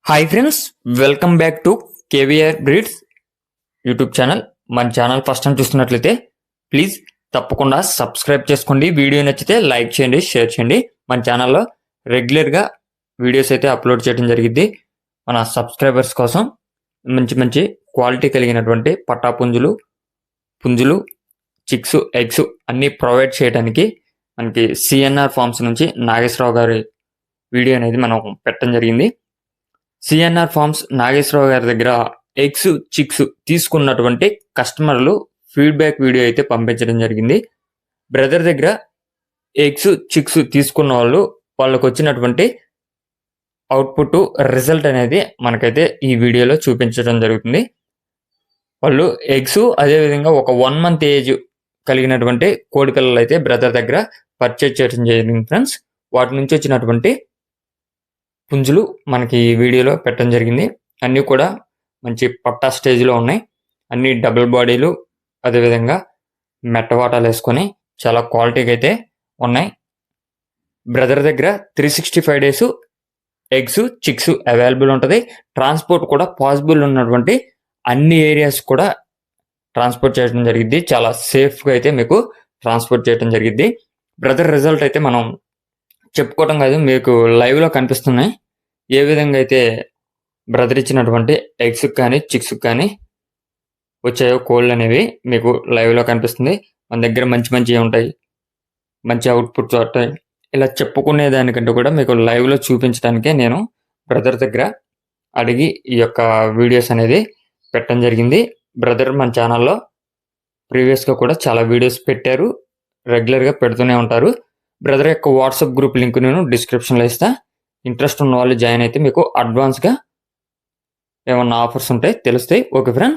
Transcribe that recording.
Hi friends, welcome back to KVR breeds YouTube channel. మన channel first time చూస్తున్నట్లయితే please తప్పకుండా subscribe చేసుకోండి. Video నచ్చితే లైక్ చేయండి, షేర్ చేయండి. మన ఛానల్లో రెగ్యులర్గా వీడియోస్ అయితే అప్లోడ్ చేయడం జరిగింది. మన సబ్స్క్రైబర్స్ కోసం మంచి మంచి క్వాలిటీ కలిగినటువంటి పట్టాపుంజులు, పుంజులు, చిక్స్, ఎగ్స్ అన్నీ ప్రొవైడ్ చేయడానికి మనకి సిఎన్ఆర్ ఫార్మ్స్ నుంచి నాగేశ్వరరావు గారి వీడియో అనేది మనం పెట్టడం జరిగింది. సిఎన్ఆర్ ఫార్మ్స్ నాగేశ్వరరావు గారి దగ్గర ఎగ్స్, చిక్స్ తీసుకున్నటువంటి కస్టమర్లు ఫీడ్బ్యాక్ వీడియో అయితే పంపించడం జరిగింది. బ్రదర్ దగ్గర ఎగ్స్, చిక్స్ తీసుకున్న వాళ్ళకు వచ్చినటువంటి అవుట్పుట్ రిజల్ట్ అనేది మనకైతే ఈ వీడియోలో చూపించడం జరుగుతుంది. వాళ్ళు ఎగ్స్ అదేవిధంగా ఒక 1 month ఏజ్ కలిగినటువంటి కోడి పిల్లలు అయితే బ్రదర్ దగ్గర పర్చేజ్ చేయడం జరిగింది ఫ్రెండ్స్. వాటి నుంచి వచ్చినటువంటి పుంజులు మనకి ఈ వీడియోలో పెట్టడం జరిగింది. అన్నీ కూడా మంచి పట్టా స్టేజ్లో ఉన్నాయి. అన్ని డబుల్ బాడీలు, అదేవిధంగా మెట్టవాటాలు వేసుకొని చాలా క్వాలిటీగా అయితే ఉన్నాయి. బ్రదర్ దగ్గర 365 days ఎగ్స్, చిక్స్ అవైలబుల్ ఉంటుంది. ట్రాన్స్పోర్ట్ కూడా పాసిబుల్ ఉన్నటువంటి అన్ని ఏరియాస్ కూడా ట్రాన్స్పోర్ట్ చేయడం జరిగింది. చాలా సేఫ్గా అయితే మీకు ట్రాన్స్పోర్ట్ చేయడం జరిగింది. బ్రదర్ రిజల్ట్ అయితే మనం చెప్పుకోవటం కాదు, మీకు లైవ్లో కనిపిస్తున్నాయి. ఏ విధంగా అయితే బ్రదర్ ఇచ్చినటువంటి ఎగ్స్ కానీ చిక్స్ కానీ వచ్చాయో కోళ్ళు అనేవి మీకు లైవ్లో కనిపిస్తుంది. మన దగ్గర మంచి మంచివి ఉంటాయి, మంచి అవుట్పుట్స్ ఉంటాయి. ఇలా చెప్పుకునే దానికంటే కూడా మీకు లైవ్లో చూపించడానికే నేను బ్రదర్ దగ్గర అడిగి ఈ యొక్క వీడియోస్ అనేది పెట్టడం జరిగింది. బ్రదర్ మన ఛానల్లో ప్రీవియస్గా కూడా చాలా వీడియోస్ పెట్టారు, రెగ్యులర్గా పెడుతూనే ఉంటారు. బ్రదర్ యొక్క వాట్సాప్ గ్రూప్ లింక్ నేను డిస్క్రిప్షన్లో ఇస్తా. ఇంట్రెస్ట్ ఉన్న వాళ్ళు జాయిన్ అయితే మీకు అడ్వాన్స్గా ఏమన్నా ఆఫర్స్ ఉంటాయి తెలుస్తాయి. Okay friend.